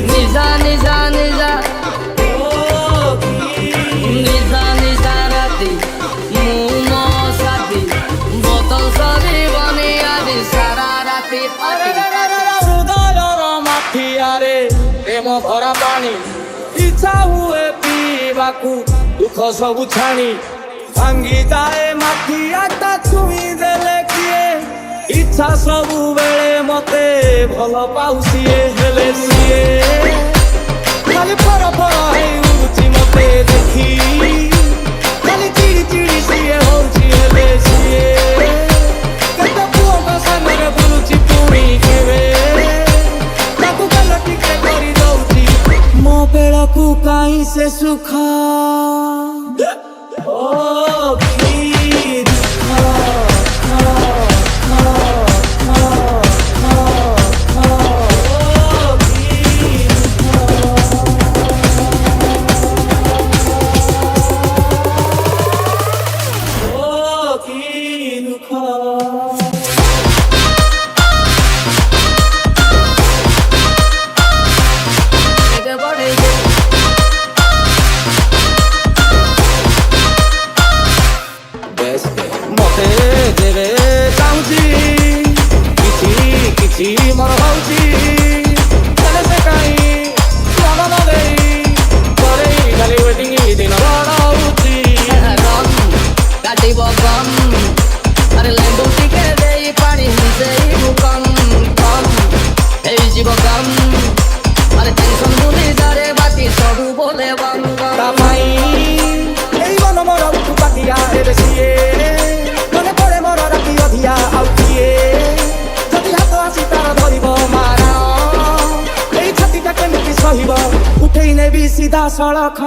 Nisa Nisa Nisa Nisa Nisa Nisa Rati Mumo Sati Botol Sari Bani Adi Sara Rati Pati Hudayara Mathiare Premo Bhara Pani Icha hue pibaku Dukha sabu chani Vangi jae Mathiata chumi dele kiye Icha sabu bele mote bhalo pau siye hele siye Khali pora pora hei uruchi mote dekhi Khali chiri chiri siye houchi hele siye Kete puo ko sanare buruchi puri keve Taku gala tike kori douchi Mo bela ku kahi se sukha Oh ki Moro hauchi tale se kai mona no dei kore gali waiting dina bada hauchi ram kati bogam are lembu tike dei pani sei bukam kam ei jibogam are tension buli dare bati sobu bole banga tamai ei mono moro pakia ere sie mone pore moro rati odhia autie उठै नेबी सीधा सड़क